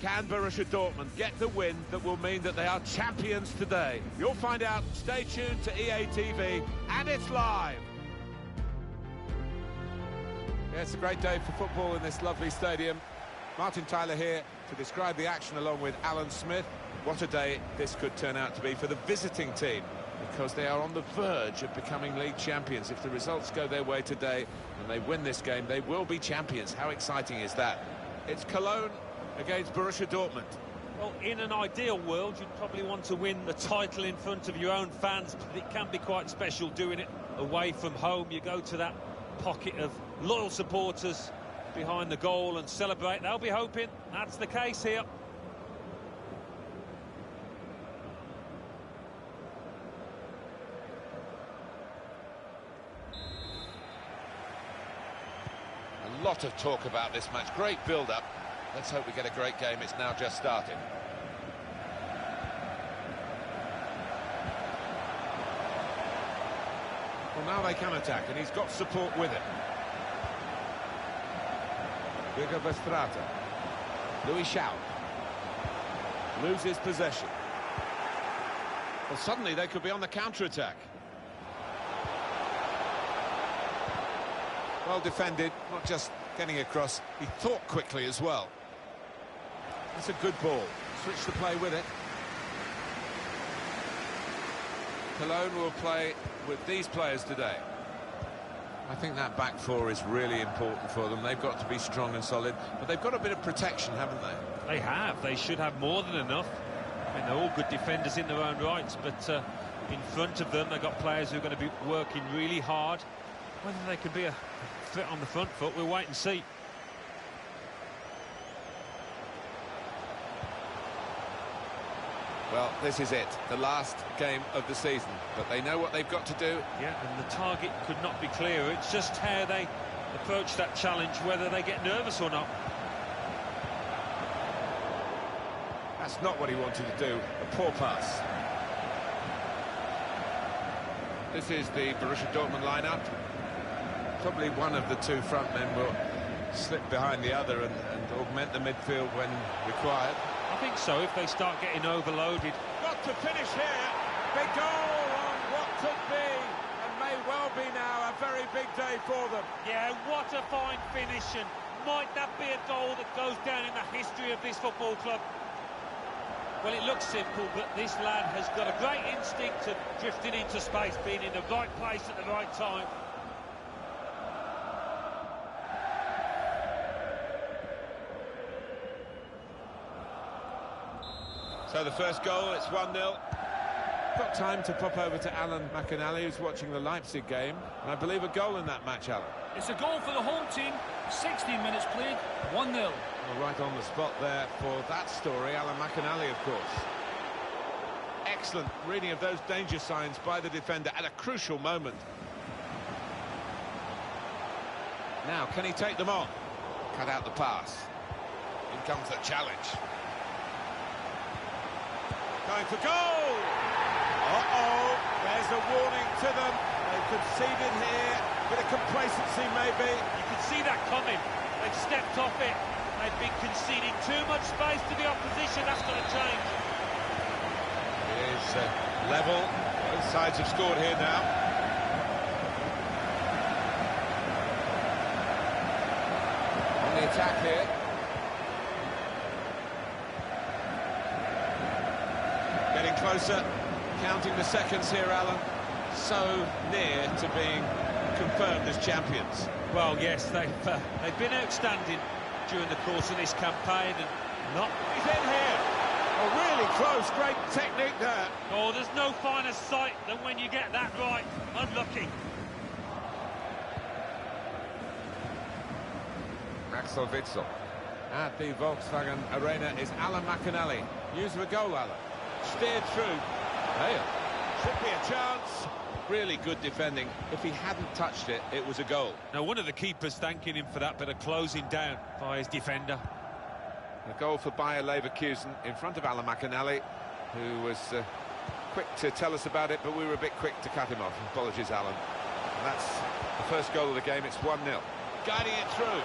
Can Borussia Dortmund get the win that will mean that they are champions today? You'll find out. Stay tuned to EA TV, and it's live. Yeah, it's a great day for football in this lovely stadium. Martin Tyler here to describe the action along with Alan Smith. What a day this could turn out to be for the visiting team, because they are on the verge of becoming league champions. If the results go their way today and they win this game, they will be champions. How exciting is that? It's Cologne against Borussia Dortmund. Well, in an ideal world, you'd probably want to win the title in front of your own fans, but it can be quite special doing it away from home. You go to that pocket of loyal supporters behind the goal and celebrate. They'll be hoping that's the case here. A lot of talk about this match. Great build-up. Let's hope we get a great game. It's now just started. Well, now they can attack, and he's got support with him. Diego Verstrata. Louis Schaub. Loses possession. Well, suddenly they could be on the counter-attack. Well defended, not just getting across, he thought quickly as well. That's a good ball. Switch the play with it. Cologne will play with these players today. I think that back four is really important for them. They've got to be strong and solid, but they've got a bit of protection, haven't they? They have. They should have more than enough. I mean, they're all good defenders in their own rights, but in front of them, they've got players who are going to be working really hard. Whether they can be a threat on the front foot, we'll wait and see. Well, this is it, the last game of the season, but they know what they've got to do. Yeah, and the target could not be clearer. It's just how they approach that challenge, whether they get nervous or not. That's not what he wanted to do, a poor pass. This is the Borussia Dortmund lineup. Probably one of the two front men will slip behind the other and augment the midfield when required. I think so, if they start getting overloaded. Got to finish here. Big goal on what could be, and may well be now, a very big day for them. Yeah, what a fine finish, and might that be a goal that goes down in the history of this football club? Well, it looks simple, but this lad has got a great instinct of drifting into space, being in the right place at the right time. So the first goal, it's 1-0. Got time to pop over to Alan McInally, who's watching the Leipzig game. And I believe a goal in that match, Alan. It's a goal for the home team. 16 minutes played, 1-0. Well, right on the spot there for that story, Alan McInally, of course. Excellent reading of those danger signs by the defender at a crucial moment. Now, can he take them on? Cut out the pass. In comes the challenge. Going for goal! Uh-oh, there's a warning to them. They've conceded here. Bit of complacency, maybe. You can see that coming. They've stepped off it. They've been conceding too much space to the opposition. That's going to change. It is level. Both sides have scored here now. On the attack here. Getting closer, counting the seconds here, Alan. So near to being confirmed as champions. Well, yes, they've been outstanding during the course of this campaign, and not... He's in here! Oh, really close, great technique there. Oh, there's no finer sight than when you get that right. Unlucky. Axel Witsel. At the Volkswagen Arena is Alan McInally. Use of a goal, Alan. Steered through. Hey, should be a chance. Really good defending. If he hadn't touched it, it was a goal. Now, one of the keepers thanking him for that bit of closing down by his defender. A goal for Bayer Leverkusen in front of Alan McInally, who was quick to tell us about it, but we were a bit quick to cut him off. Apologies, Alan. And that's the first goal of the game. It's 1-0. Guiding it through.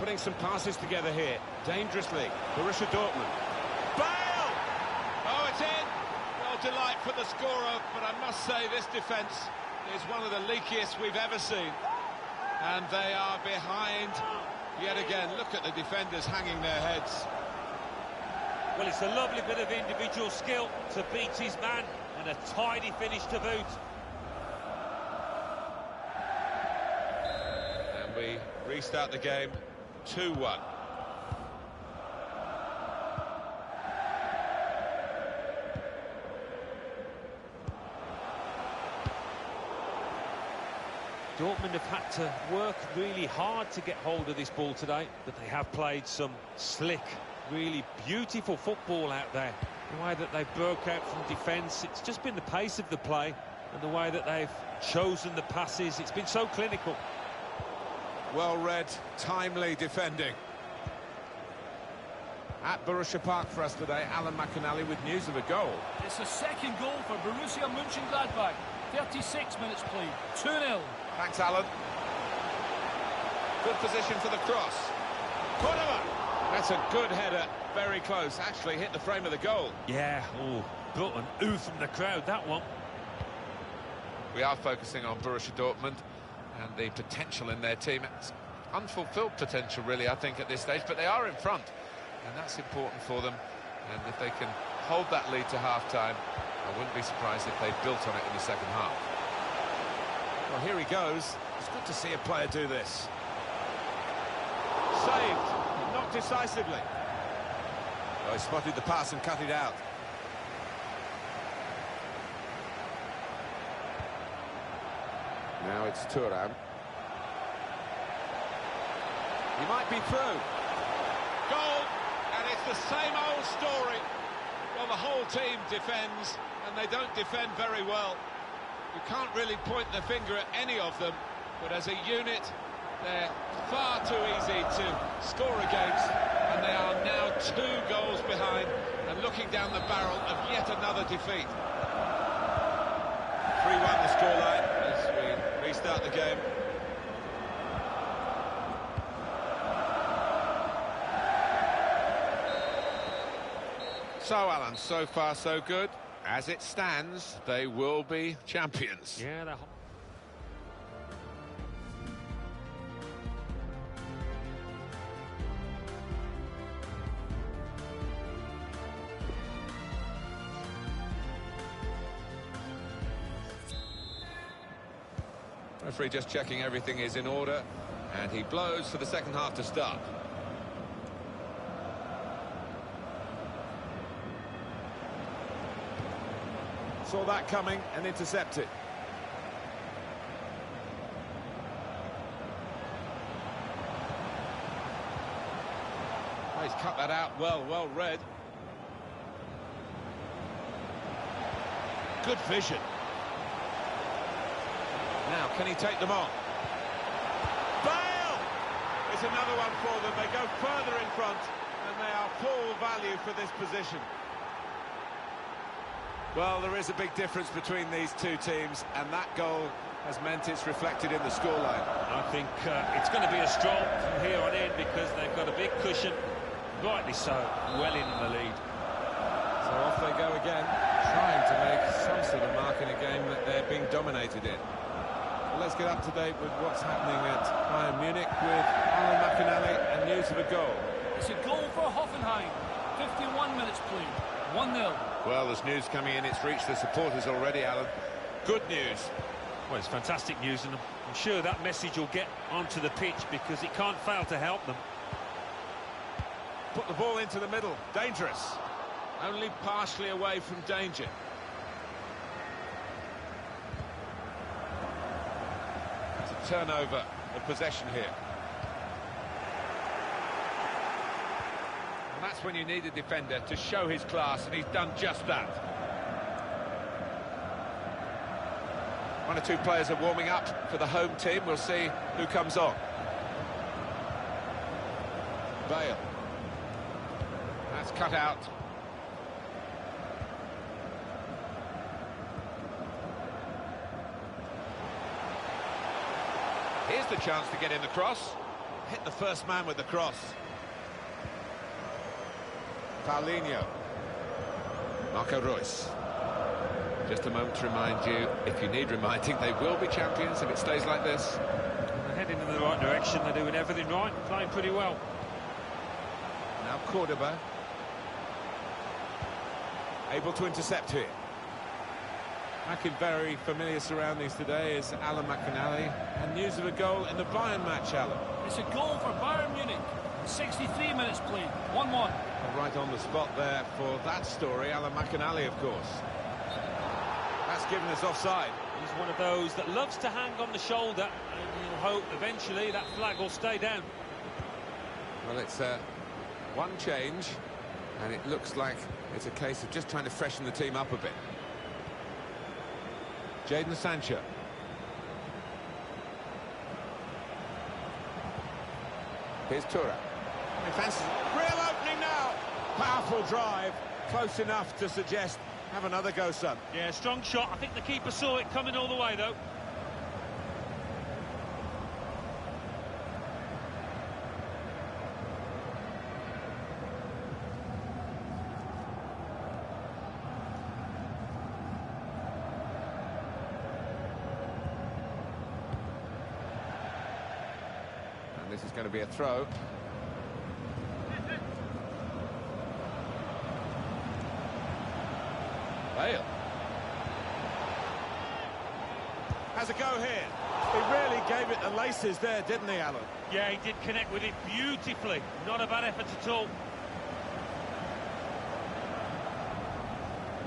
Putting some passes together here. Dangerously. Borussia Dortmund. Bale! Oh, it's in! Well, delight for the scorer, but I must say this defence is one of the leakiest we've ever seen. And they are behind yet again. Look at the defenders hanging their heads. Well, it's a lovely bit of individual skill to beat his man, and a tidy finish to boot. And we restart the game 2-1. Dortmund have had to work really hard to get hold of this ball today, but they have played some slick, really beautiful football out there. The way that they've broke out from defence, it's just been the pace of the play and the way that they've chosen the passes. It's been so clinical. Well-read, timely defending. At Borussia Park for us today, Alan McInally with news of a goal. It's a second goal for Borussia Mönchengladbach. 36 minutes played. 2-0. Thanks, Alan. Good position for the cross. Cordoba! That's a good header. Very close. Actually hit the frame of the goal. Yeah, oh, brought an ooh from the crowd, that one. We are focusing on Borussia Dortmund and the potential in their team. It's unfulfilled potential, really, I think, at this stage. But they are in front, and that's important for them. And if they can hold that lead to half-time, I wouldn't be surprised if they built on it in the second half. Well, here he goes. It's good to see a player do this. Saved, but not decisively. Oh, he spotted the pass and cut it out. Now it's Thuram. He might be through. Goal, and it's the same old story. Well, the whole team defends, and they don't defend very well. You can't really point the finger at any of them, but as a unit, they're far too easy to score against, and they are now 2 goals behind and looking down the barrel of yet another defeat. 3-1 the scoreline as we restart the game. So, Alan, so far so good. As it stands, they will be champions. Yeah, they're... Referee just checking everything is in order, and he blows for the second half to start. Saw that coming and intercepted. Oh, he's cut that out well read. Good vision. Now, can he take them on? Bale! It's another one for them. They go further in front, and they are full value for this position. Well, there is a big difference between these two teams, and that goal has meant it's reflected in the scoreline. I think it's going to be a stroll from here on in because they've got a big cushion, rightly so, well in the lead. So off they go again, trying to make some sort of mark in a game that they're being dominated in. Well, let's get up to date with what's happening at Bayern Munich with Alan McInally and news of a goal. It's a goal for Hoffenheim. 51 minutes played. 1-0. Well, there's news coming in. It's reached the supporters already, Alan. Good news. Well, it's fantastic news, and I'm sure that message will get onto the pitch because it can't fail to help them. Put the ball into the middle. Dangerous. Only partially away from danger. It's a turnover of possession here. And that's when you need a defender to show his class, and he's done just that. One or two players are warming up for the home team. We'll see who comes on. Bale. That's cut out. Here's the chance to get in the cross. hit the first man with the cross. Paulinho. Marco Reus. Just a moment to remind you, if you need reminding, they will be champions if it stays like this. They're heading in the right direction, they're doing everything right, playing pretty well. Now Cordoba. Able to intercept here. Back in very familiar surroundings today is Alan McInally, and news of a goal in the Bayern match, Alan. It's a goal for Bayern Munich. 63 minutes played, 1-1. Right on the spot there for that story, Alan McInally, of course. That's given us offside. He's one of those that loves to hang on the shoulder, and he'll hope eventually that flag will stay down. Well, it's one change, and it looks like it's a case of just trying to freshen the team up a bit. Jadon Sancho. Here's Tura. Real opening now. Powerful drive. Close enough to suggest, have another go, son. Yeah, strong shot. I think the keeper saw it coming all the way, though. And this is going to be a throw. Bale. Has a go here. He really gave it the laces there, didn't he, Alan? Yeah, he did connect with it beautifully. Not a bad effort at all.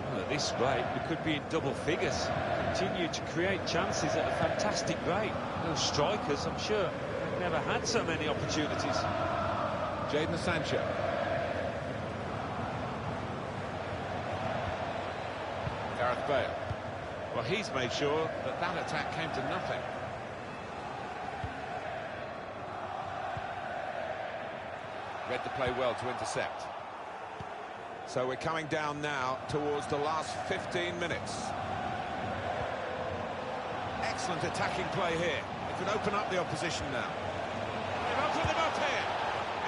Well, at this rate, we could be in double figures. Continue to create chances at a fantastic rate. Those strikers, I'm sure, have never had so many opportunities. Jadon Sancho. Gareth Bale. Well, he's made sure that that attack came to nothing. Read the play well to intercept. So we're coming down now towards the last 15 minutes. Excellent attacking play here. It could open up the opposition now. They've opened them up here.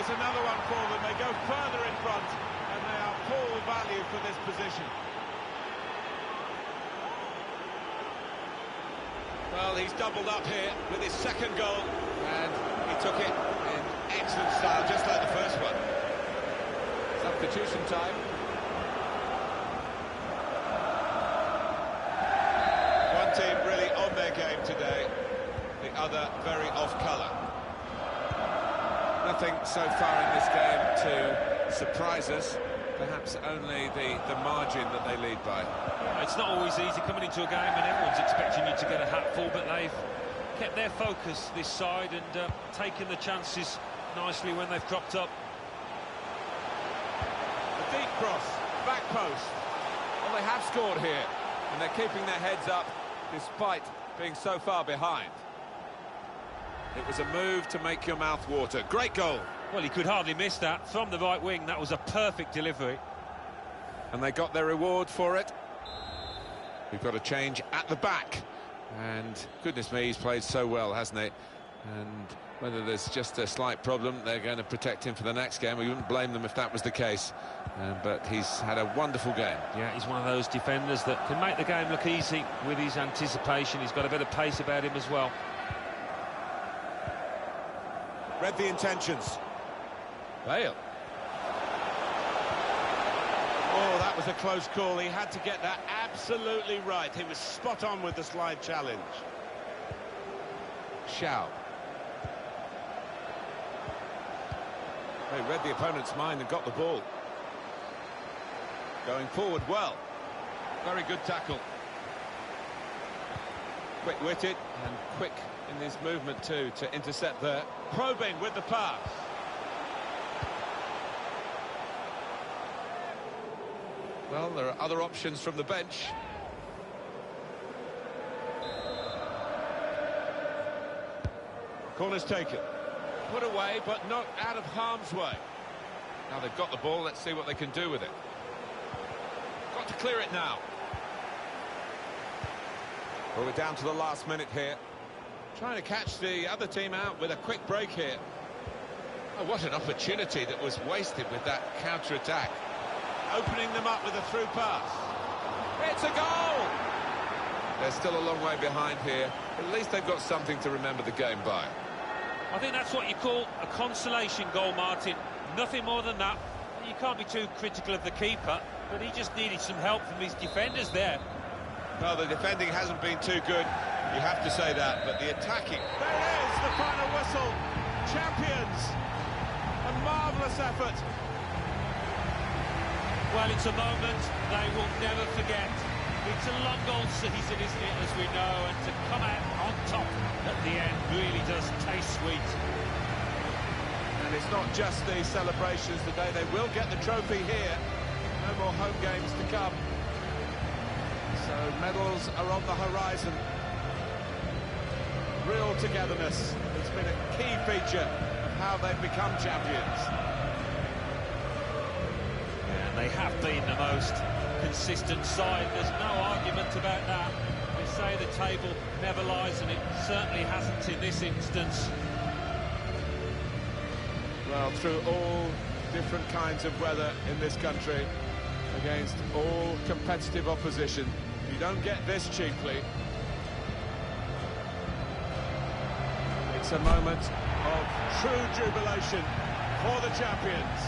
It's another one for them. They go further in front, and they are full value for this position. Well, he's doubled up here with his second goal, and he took it in excellent style, just like the first one. Substitution time. One team really on their game today, the other very off colour. Nothing so far in this game to surprise us. Perhaps only the margin that they lead by. It's not always easy coming into a game and everyone's expecting you to get a hatful, but they've kept their focus this side and taken the chances nicely when they've dropped up. A deep cross, back post. Well, they have scored here, and they're keeping their heads up despite being so far behind. It was a move to make your mouth water. Great goal. Well, he could hardly miss that. From the right wing, that was a perfect delivery. And they got their reward for it. We've got a change at the back. And goodness me, he's played so well, hasn't he? And whether there's just a slight problem, they're going to protect him for the next game. We wouldn't blame them if that was the case. But he's had a wonderful game. Yeah, he's one of those defenders that can make the game look easy with his anticipation. He's got a bit of pace about him as well. Read the intentions. Bale. Oh, that was a close call. He had to get that absolutely right. He was spot on with the slide challenge. Shaw. They read the opponent's mind and got the ball. Going forward well. Very good tackle. Quick-witted and quick in his movement too to intercept there. Probing with the pass. Well, there are other options from the bench. Corner's taken. Put away, but not out of harm's way. Now they've got the ball, let's see what they can do with it. Got to clear it now. Well, we're down to the last minute here. Trying to catch the other team out with a quick break here. Oh, what an opportunity that was wasted with that counter-attack. Opening them up with a through pass. It's a goal! They're still a long way behind here. At least they've got something to remember the game by. I think that's what you call a consolation goal, Martin. Nothing more than that. You can't be too critical of the keeper, but he just needed some help from his defenders there. Well, the defending hasn't been too good, you have to say that, but the attacking... There it is, the final whistle. Champions. A marvellous effort. Well, it's a moment they will never forget. It's a long goal season, isn't it, as we know, and to come out on top at the end really does taste sweet. And it's not just the celebrations today, they will get the trophy here. No more home games to come. So medals are on the horizon. Real togetherness. It's been a key feature of how they've become champions. Yeah, and they have been the most consistent side. There's no argument about that. They say the table never lies, and it certainly hasn't in this instance. Well, through all different kinds of weather in this country, against all competitive opposition, you don't get this cheaply. It's a moment of true jubilation for the champions.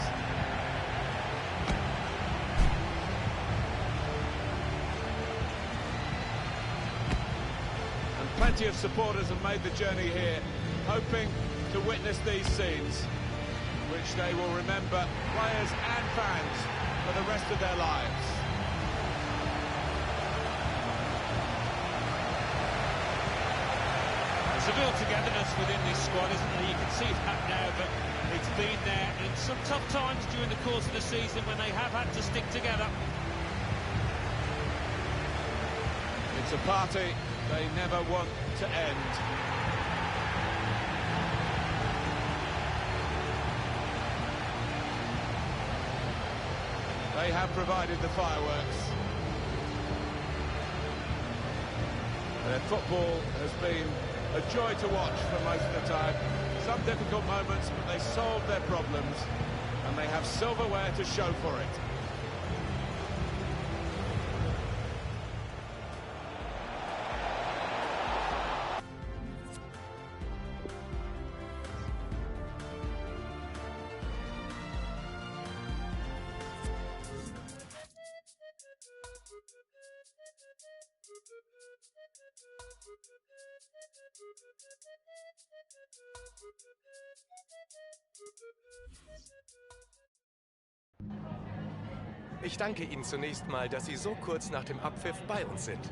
And plenty of supporters have made the journey here, hoping to witness these scenes, which they will remember, players and fans, for the rest of their lives. There's a real togetherness within this squad, isn't there? You can see that now, but it's been there in some tough times during the course of the season when they have had to stick together. It's a party they never want to end. They have provided the fireworks. Their football has been a joy to watch for most of the time. Some difficult moments, but they solved their problems, and they have silverware to show for it. Ich danke Ihnen zunächst mal, dass Sie so kurz nach dem Abpfiff bei uns sind.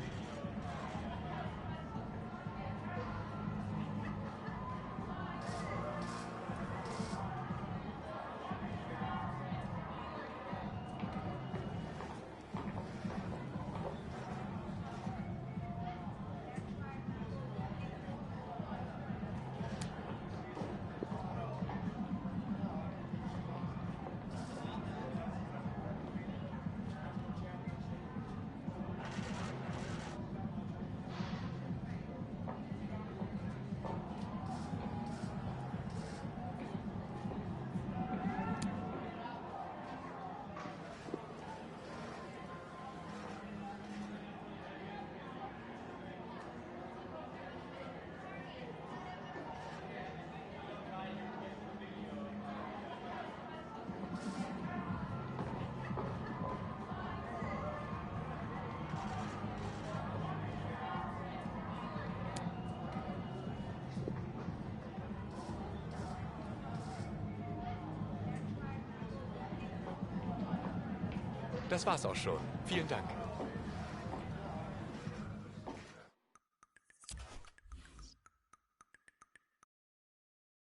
Das war's auch schon. Vielen Dank.